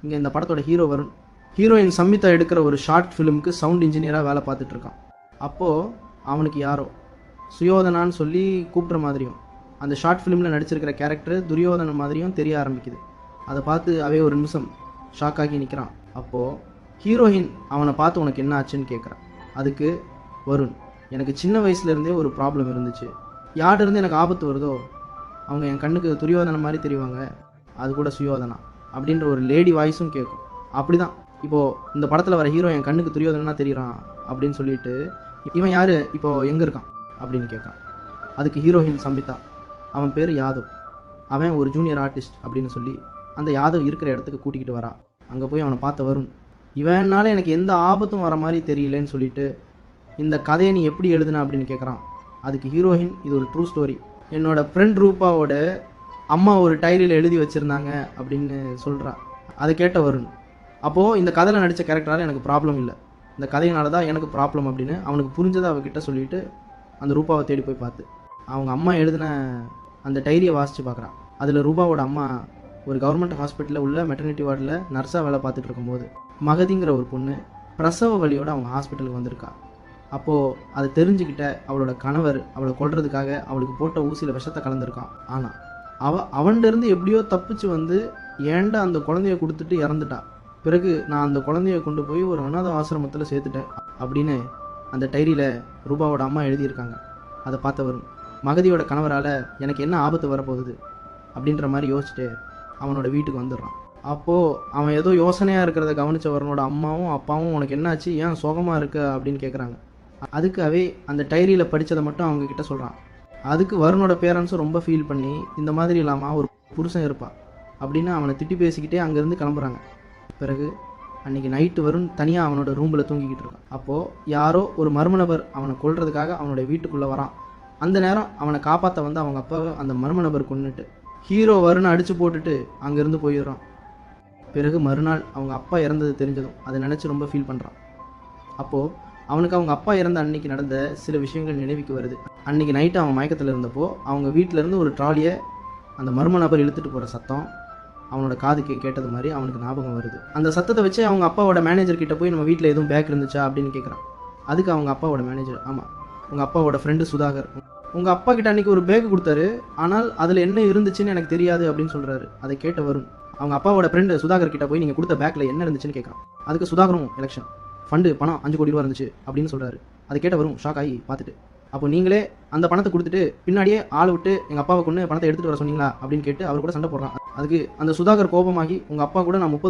இங்கே இந்த படத்தோட ஹீரோ வருண். ஹீரோயின் சம்மிதா எடுக்கிற ஒரு ஷார்ட் ஃபிலிமுக்கு சவுண்ட் இன்ஜினியராக வேலை பார்த்துட்ருக்கான். அப்போது அவனுக்கு யாரோ சுயோதனான்னு சொல்லி கூப்பிட்ற மாதிரியும் அந்த ஷார்ட் ஃபிலிமில் நடிச்சிருக்கிற கேரக்டர் துரியோதனன் மாதிரியும் தெரிய ஆரம்பிக்குது. அதை பார்த்து அவே ஒரு நிமிஷம் ஷாக் ஆகி நிற்கிறான். அப்போது ஹீரோயின் அவனை பார்த்து உனக்கு என்ன ஆச்சுன்னு கேட்குறான். அதுக்கு வருண், எனக்கு சின்ன வயசுலேருந்தே ஒரு ப்ராப்ளம் இருந்துச்சு. யார்கிட்டருந்து எனக்கு ஆபத்து வருதோ அவங்க என் கண்ணுக்கு துரியோதனன் மாதிரி தெரிவாங்க, அது கூட சுயோதனா அப்படின்ற ஒரு லேடி வாய்ஸும் கேட்கும். அப்படி தான் இப்போது இந்த படத்தில் வர ஹீரோ என் கண்ணுக்கு துரியோதனா தெரிகிறான் அப்படின்னு சொல்லிட்டு இவன் யார், இப்போது எங்கே இருக்கான் அப்படின்னு கேட்கான். அதுக்கு ஹீரோயின் சம்பிதா, அவன் பேர் யாதவ், அவன் ஒரு ஜூனியர் ஆர்டிஸ்ட் அப்படின்னு சொல்லி அந்த யாதவ் இருக்கிற இடத்துக்கு கூட்டிக்கிட்டு வரா. அங்கே போய் அவனை பார்த்த வருண், இவனால எனக்கு எந்த ஆபத்தும் வர மாதிரி தெரியலன்னு சொல்லிட்டு இந்த கதையை நீ எப்படி எழுதுன அப்படின்னு கேட்குறான். அதுக்கு ஹீரோயின், இது ஒரு ட்ரூ ஸ்டோரி, என்னோட ஃப்ரெண்ட் ரூபாவோட அம்மா ஒரு டைரியில் எழுதி வச்சுருந்தாங்க அப்படின்னு சொல்கிறா. அதை கேட்ட வருண், அப்போது இந்த கதையில் நடித்த கேரக்டரால் எனக்கு ப்ராப்ளம் இல்லை, இந்த கதையினால தான் எனக்கு ப்ராப்ளம் அப்படின்னு அவனுக்கு புரிஞ்சதை அவகிட்ட சொல்லிவிட்டு அந்த ரூபாவை தேடி போய் பார்த்து அவங்க அம்மா எழுதின அந்த டைரியை வாசித்து பார்க்குறான். அதில் ரூபாவோட அம்மா ஒரு கவர்மெண்ட் ஹாஸ்பிட்டலில் உள்ள மெட்டர்னிட்டி வார்டில் நர்ஸாக வேலை பார்த்துட்டு இருக்கும்போது மகதிங்கிற ஒரு பொண்ணு பிரசவ வலியோடு அவங்க ஹாஸ்பிட்டலுக்கு வந்திருக்கா. அப்போது அதை தெரிஞ்சுக்கிட்ட அவளோட கணவர் அவளை கொல்றதுக்காக அவளுக்கு போட்ட ஊசியில் விஷத்தை கலந்துருக்கான். ஆனால் அவன்கிட்டருந்து எப்படியோ தப்பிச்சு வந்து ஏன்டா அந்த குழந்தைய கொடுத்துட்டு இறந்துட்டா. பிறகு நான் அந்த குழந்தைய கொண்டு போய் ஒரு அனாதை ஆசிரமத்தில் சேர்த்துட்டேன் அப்படின்னு அந்த டைரியில் ரூபாவோட அம்மா எழுதியிருக்காங்க. அதை பார்த்தவரும் மகதியோட கணவரால் எனக்கு என்ன ஆபத்து வரப்போகுது அப்படின்ற மாதிரி யோசிச்சுட்டு அவனோட வீட்டுக்கு வந்துடுறான். அப்போது அவன் ஏதோ யோசனையாக இருக்கிறத கவனித்தவரனோட அம்மாவும் அப்பாவும் உனக்கு என்னாச்சு, ஏன் சோகமாக இருக்க அப்படின்னு கேட்குறாங்க. அதுக்கு அவே அந்த டைரியில் படித்ததை மட்டும் அவங்கக்கிட்ட சொல்கிறான். அதுக்கு வருணோட பேரண்ட்ஸும் ரொம்ப ஃபீல் பண்ணி இந்த மாதிரி இல்லாமல் ஒரு புருஷன் இருப்பான் அப்படின்னு அவனை திட்டி பேசிக்கிட்டே அங்கேருந்து கிளம்புறாங்க. பிறகு அன்றைக்கி நைட்டு வருண் தனியாக அவனோட ரூமில் தூங்கிக்கிட்டு இருக்கான். அப்போது யாரோ ஒரு மர்ம நபர் அவனை கொல்றதுக்காக அவனோட வீட்டுக்குள்ளே வரான். அந்த நேரம் அவனை காப்பாற்ற வந்து அவங்க அப்பாவை அந்த மர்ம நபர் கொன்னுட்டு ஹீரோ வருணை அடித்து போட்டுட்டு அங்கேருந்து போயிடுறான். பிறகு மறுநாள் அவங்க அப்பா இறந்தது தெரிஞ்சதும் அதை நினச்சி ரொம்ப ஃபீல் பண்ணுறான். அப்போது அவனுக்கு அவங்க அப்பா இறந்த அன்னைக்கு நடந்த சில விஷயங்கள் நினைவுக்கு வருது. அன்றைக்கி நைட்டு அவன் மயக்கத்தில் இருந்தப்போ அவங்க வீட்டிலேருந்து ஒரு ட்ராலியை அந்த மர்ம நபர் இழுத்துட்டு போகிற சத்தம் அவனோட காதுக்கு கேட்டது மாதிரி அவனுக்கு ஞாபகம் வருது. அந்த சத்தத்தை வச்சு அவங்க அப்பாவோட மேனேஜர்கிட்ட போய் நம்ம வீட்டில் எதுவும் பேக் இருந்துச்சா அப்படின்னு கேட்குறான். அதுக்கு அவங்க அப்பாவோட மேனேஜர், ஆமாம் உங்கள் அப்பாவோட ஃப்ரெண்டு சுதாகர் உங்கள் அப்பா கிட்ட அன்றைக்கி ஒரு பேக் கொடுத்தாரு, ஆனால் அதில் என்ன இருந்துச்சுன்னு எனக்கு தெரியாது அப்படின்னு சொல்கிறாரு. அதை கேட்ட வரும் அவங்க அப்பாவோட ஃப்ரெண்டு சுதாகர் கிட்ட போய் நீங்கள் கொடுத்த பேக்கில் என்ன இருந்துச்சுன்னு கேட்குறான். அதுக்கு சுதாகரும் எலெக்ஷன் ஃபண்டு பணம் 5 கோடி ரூபா இருந்துச்சு அப்படின்னு சொல்கிறாரு. அதை கேட்ட வரும் ஷாக் ஆகி பார்த்துட்டு, அப்போ நீங்களே அந்த பணத்தை கொடுத்துட்டு பின்னாடியே ஆளை விட்டு எங்கள் அப்பாவை கொண்டு பணத்தை எடுத்துகிட்டு வர சொன்னீங்களா அப்படின்னு கேட்டு அவர் கூட சண்டை போடுறான். அதுக்கு அந்த சுதாகர் கோபமாகி உங்கள் அப்பா கூட நான் 30